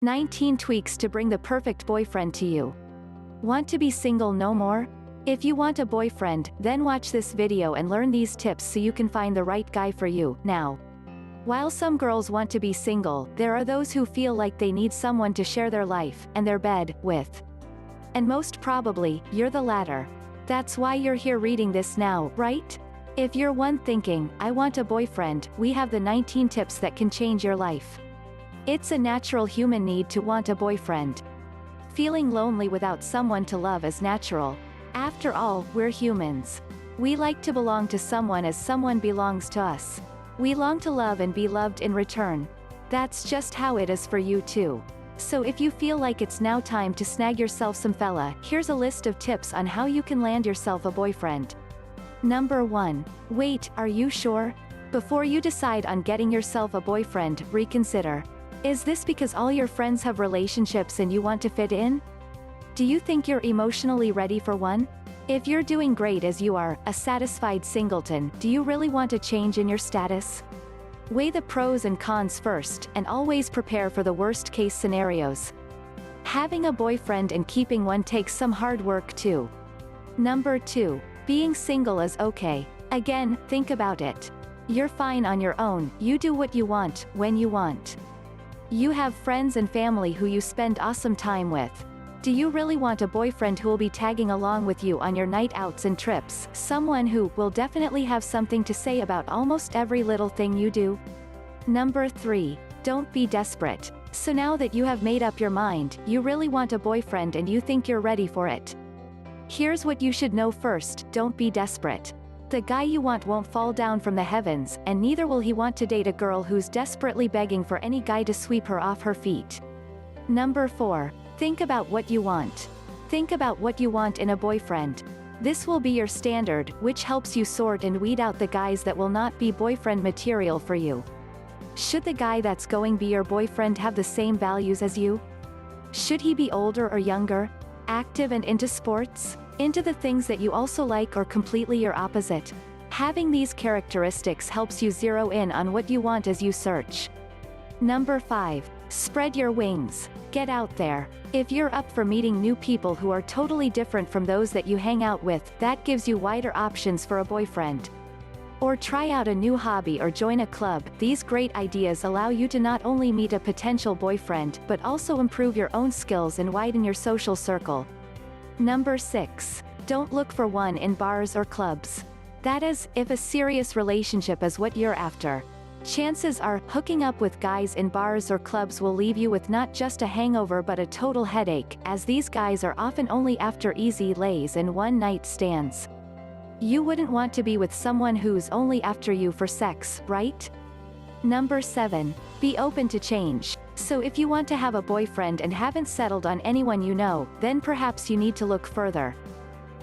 19 tweaks to bring the perfect boyfriend to you. Want to be single no more? If you want a boyfriend, then watch this video and learn these tips so you can find the right guy for you. Now, while some girls want to be single, there are those who feel like they need someone to share their life and their bed with. And most probably, you're the latter. That's why you're here reading this now, right? If you're one thinking, I want a boyfriend, we have the 19 tips that can change your life. It's a natural human need to want a boyfriend. Feeling lonely without someone to love is natural. After all, we're humans. We like to belong to someone as someone belongs to us. We long to love and be loved in return. That's just how it is for you too. So if you feel like it's now time to snag yourself some fella, here's a list of tips on how you can land yourself a boyfriend. Number 1. Wait, are you sure? Before you decide on getting yourself a boyfriend, reconsider. Is this because all your friends have relationships and you want to fit in? Do you think you're emotionally ready for one? If you're doing great as you are, a satisfied singleton, do you really want a change in your status? Weigh the pros and cons first, and always prepare for the worst-case scenarios. Having a boyfriend and keeping one takes some hard work too. Number 2. Being single is okay. Again, think about it. You're fine on your own, you do what you want, when you want. You have friends and family who you spend awesome time with. Do you really want a boyfriend who will be tagging along with you on your night outs and trips, someone who will definitely have something to say about almost every little thing you do? Number 3. Don't be desperate. So now that you have made up your mind, you really want a boyfriend and you think you're ready for it. Here's what you should know first, don't be desperate. The guy you want won't fall down from the heavens, and neither will he want to date a girl who's desperately begging for any guy to sweep her off her feet. Number 4. Think about what you want. Think about what you want in a boyfriend. This will be your standard, which helps you sort and weed out the guys that will not be boyfriend material for you. Should the guy that's going to be your boyfriend have the same values as you? Should he be older or younger? Active and into sports? Into the things that you also like, or completely your opposite? Having these characteristics helps you zero in on what you want as you search. Number 5. Spread your wings. Get out there. If you're up for meeting new people who are totally different from those that you hang out with, that gives you wider options for a boyfriend. Or try out a new hobby or join a club. These great ideas allow you to not only meet a potential boyfriend, but also improve your own skills and widen your social circle. Number 6. Don't look for one in bars or clubs. That is, if a serious relationship is what you're after. Chances are, hooking up with guys in bars or clubs will leave you with not just a hangover but a total headache, as these guys are often only after easy lays and one-night stands. You wouldn't want to be with someone who's only after you for sex, right? Number 7. Be open to change. So if you want to have a boyfriend and haven't settled on anyone you know, then perhaps you need to look further.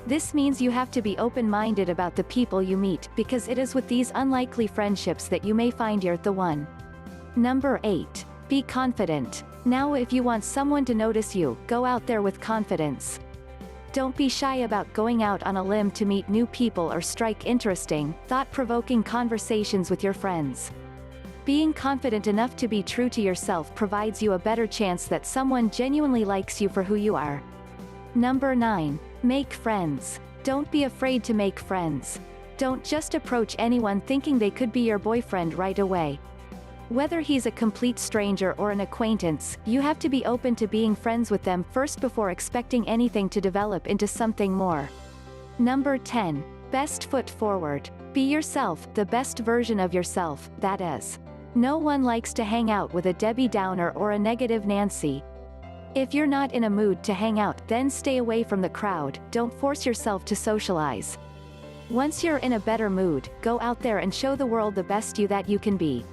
This means you have to be open-minded about the people you meet, because it is with these unlikely friendships that you may find you're the one. Number 8. Be confident. Now if you want someone to notice you, go out there with confidence. Don't be shy about going out on a limb to meet new people or strike interesting, thought-provoking conversations with your friends. Being confident enough to be true to yourself provides you a better chance that someone genuinely likes you for who you are. Number 9. Make friends. Don't be afraid to make friends. Don't just approach anyone thinking they could be your boyfriend right away. Whether he's a complete stranger or an acquaintance, you have to be open to being friends with them first before expecting anything to develop into something more. Number 10. Best foot forward. Be yourself, the best version of yourself, that is. No one likes to hang out with a Debbie Downer or a negative Nancy. If you're not in a mood to hang out, then stay away from the crowd, don't force yourself to socialize. Once you're in a better mood, go out there and show the world the best you that you can be.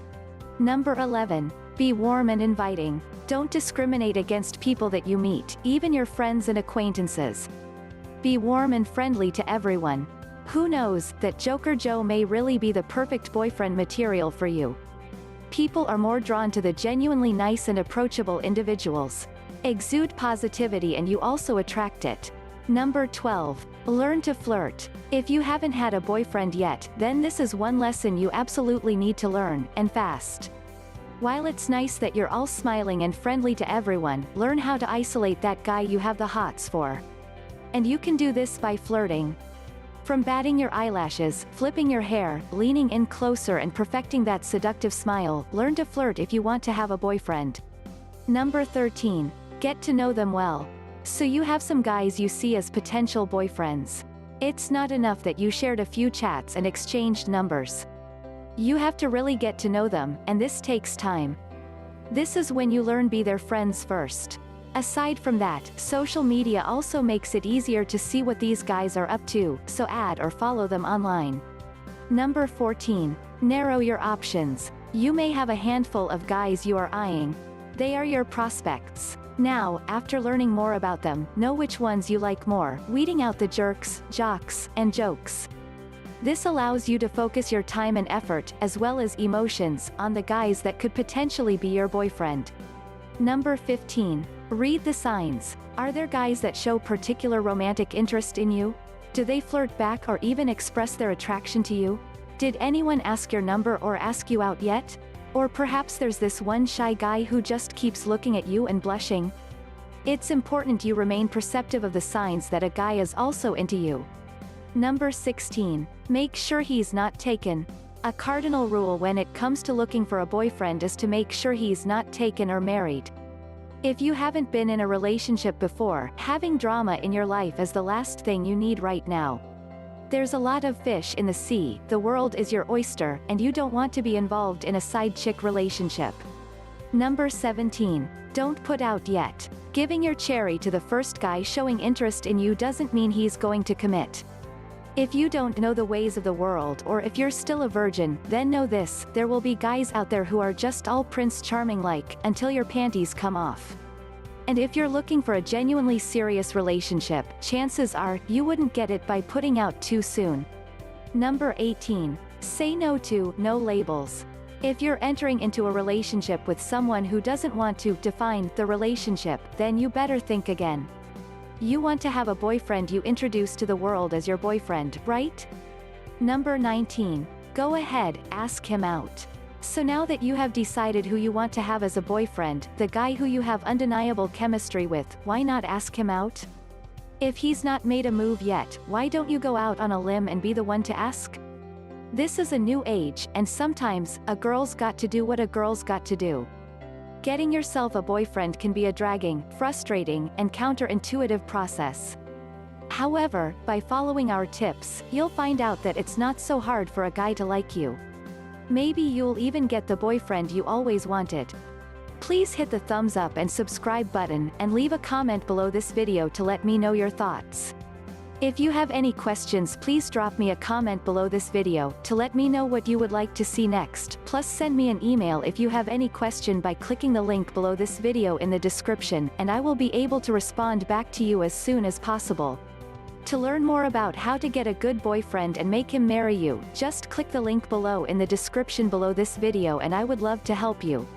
Number 11. Be warm and inviting. Don't discriminate against people that you meet, even your friends and acquaintances. Be warm and friendly to everyone. Who knows, that Joker Joe may really be the perfect boyfriend material for you. People are more drawn to the genuinely nice and approachable individuals. Exude positivity and you also attract it. Number 12. Learn to flirt. If you haven't had a boyfriend yet, then this is one lesson you absolutely need to learn, and fast. While it's nice that you're all smiling and friendly to everyone, learn how to isolate that guy you have the hots for. And you can do this by flirting. From batting your eyelashes, flipping your hair, leaning in closer and perfecting that seductive smile, learn to flirt if you want to have a boyfriend. Number 13. Get to know them well. So you have some guys you see as potential boyfriends. It's not enough that you shared a few chats and exchanged numbers. You have to really get to know them, and this takes time. This is when you learn be their friends first. Aside from that, social media also makes it easier to see what these guys are up to, so add or follow them online. Number 14. Narrow your options. You may have a handful of guys you are eyeing. They are your prospects. Now, after learning more about them, know which ones you like more, weeding out the jerks, jocks, and jokes. This allows you to focus your time and effort, as well as emotions, on the guys that could potentially be your boyfriend. Number 15. Read the signs. Are there guys that show particular romantic interest in you? Do they flirt back or even express their attraction to you? Did anyone ask your number or ask you out yet? Or perhaps there's this one shy guy who just keeps looking at you and blushing? It's important you remain perceptive of the signs that a guy is also into you. Number 16. Make sure he's not taken. A cardinal rule when it comes to looking for a boyfriend is to make sure he's not taken or married. If you haven't been in a relationship before, having drama in your life is the last thing you need right now. There's a lot of fish in the sea, the world is your oyster, and you don't want to be involved in a side chick relationship. Number 17. Don't put out yet. Giving your cherry to the first guy showing interest in you doesn't mean he's going to commit. If you don't know the ways of the world or if you're still a virgin, then know this, there will be guys out there who are just all Prince Charming-like, until your panties come off. And if you're looking for a genuinely serious relationship, chances are, you wouldn't get it by putting out too soon. Number 18. Say no to no labels. If you're entering into a relationship with someone who doesn't want to define the relationship, then you better think again. You want to have a boyfriend you introduce to the world as your boyfriend, right? Number 19. Go ahead, ask him out. So now that you have decided who you want to have as a boyfriend, the guy who you have undeniable chemistry with, why not ask him out? If he's not made a move yet, why don't you go out on a limb and be the one to ask? This is a new age, and sometimes, a girl's got to do what a girl's got to do. Getting yourself a boyfriend can be a dragging, frustrating, and counterintuitive process. However, by following our tips, you'll find out that it's not so hard for a guy to like you. Maybe you'll even get the boyfriend you always wanted. Please hit the thumbs up and subscribe button, and leave a comment below this video to let me know your thoughts. If you have any questions, please drop me a comment below this video, to let me know what you would like to see next, plus send me an email if you have any question by clicking the link below this video in the description, and I will be able to respond back to you as soon as possible. To learn more about how to get a good boyfriend and make him marry you, just click the link below in the description below this video and I would love to help you.